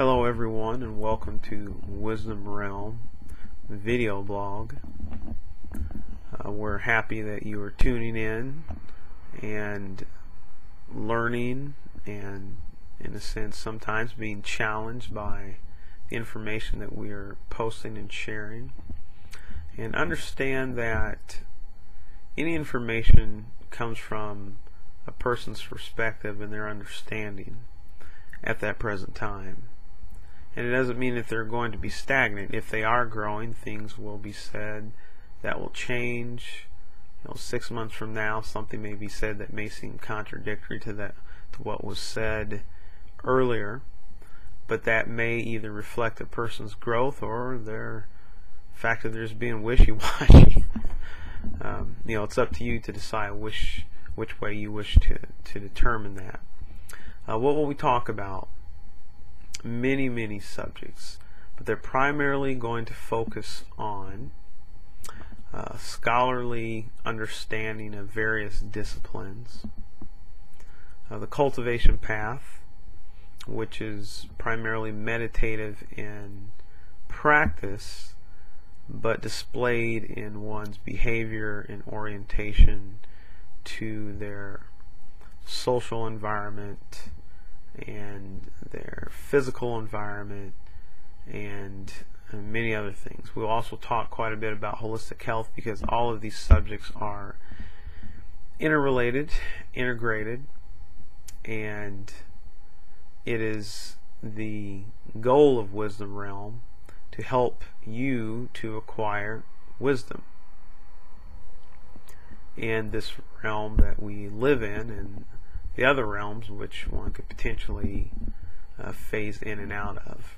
Hello everyone, and welcome to Wisdom Realm video blog. We're happy that you are tuning in and learning, and in a sense sometimes being challenged by the information that we are posting and sharing. And understand that any information comes from a person's perspective and their understanding at that present time. And it doesn't mean that they're going to be stagnant. If they are growing, things will be said that will change. 6 months from now, something may be said that may seem contradictory to what was said earlier, but that may either reflect a person's growth or their fact that they're just being wishy-washy. It's up to you to decide which way you wish to determine that. What will we talk about? Many subjects, but they're primarily going to focus on scholarly understanding of various disciplines, the cultivation path, which is primarily meditative in practice but displayed in one's behavior and orientation to their social environment and their physical environment and many other things. We'll also talk quite a bit about holistic health, because all of these subjects are interrelated, integrated, and it is the goal of Wisdom Realm to help you to acquire wisdom in this realm that we live in, and the other realms which one could potentially phase in and out of.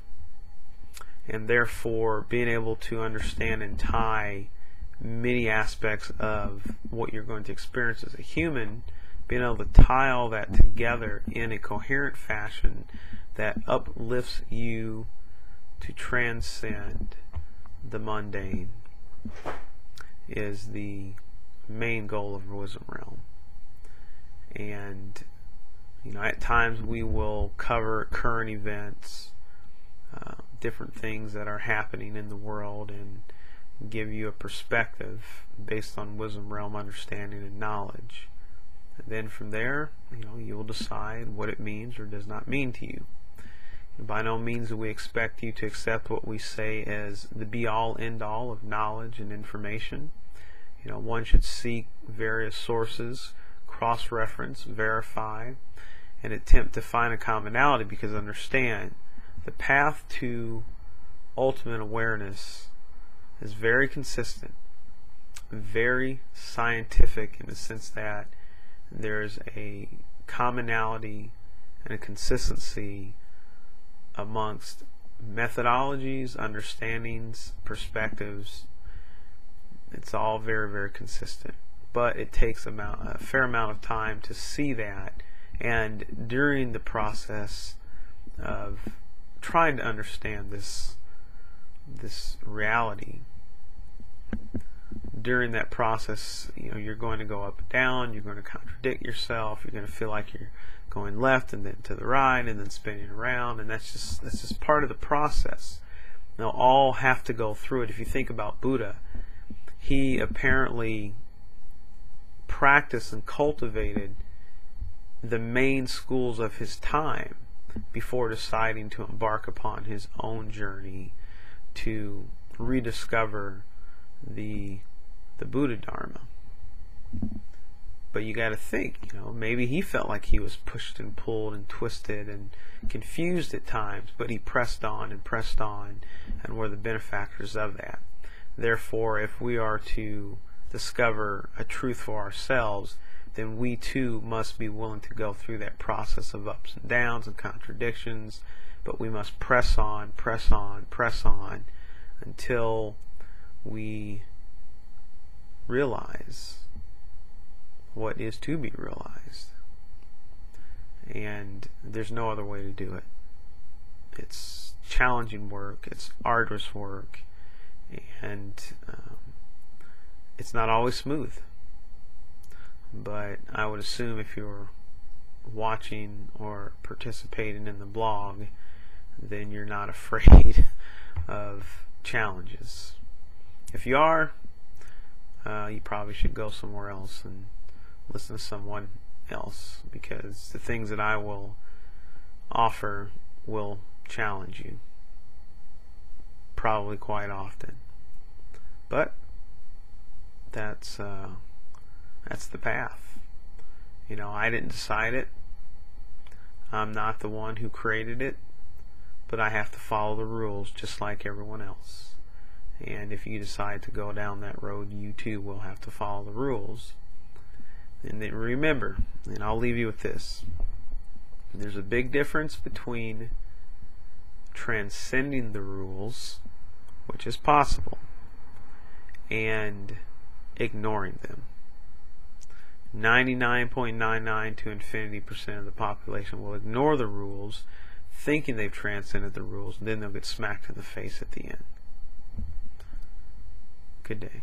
And therefore, being able to understand and tie many aspects of what you're going to experience as a human, being able to tie all that together in a coherent fashion that uplifts you to transcend the mundane, is the main goal of Wisdom Realm. And at times we will cover current events, different things that are happening in the world, and give you a perspective based on Wisdom Realm understanding and knowledge. And then from there, you will decide what it means or does not mean to you. And by no means do we expect you to accept what we say as the be-all, end-all of knowledge and information. One should seek various sources, cross-reference, verify, and attempt to find a commonality, because understand the path to ultimate awareness is very consistent, very scientific, in the sense that there's a commonality and a consistency amongst methodologies, understandings, perspectives. It's all very consistent, but it takes a fair amount of time to see that. And during the process of trying to understand this reality, during that process, you're going to go up and down, you're going to contradict yourself, you're going to feel like you're going left and then to the right and then spinning around, and that's just part of the process. Now, all have to go through it. If you think about Buddha, he apparently practiced and cultivated the main schools of his time before deciding to embark upon his own journey to rediscover the Buddha Dharma. But you got to think, maybe he felt like he was pushed and pulled and twisted and confused at times, but he pressed on and were the benefactors of that. Therefore, if we are to discover a truth for ourselves, then we too must be willing to go through that process of ups and downs and contradictions, but we must press on until we realize what is to be realized. And there's no other way to do it. It's challenging work, it's arduous work, and it's not always smooth. But I would assume if you're watching or participating in the blog then you're not afraid of challenges. If you are, you probably should go somewhere else and listen to someone else, because the things that I will offer will challenge you, probably quite often. But that's the path. You know, I didn't decide it. I'm not the one who created it, but I have to follow the rules just like everyone else. And if you decide to go down that road, you too will have to follow the rules. And then remember, and I'll leave you with this, there's a big difference between transcending the rules, which is possible, and ignoring them. 99.99 to infinity% of the population will ignore the rules, thinking they've transcended the rules, and then they'll get smacked in the face at the end. Good day.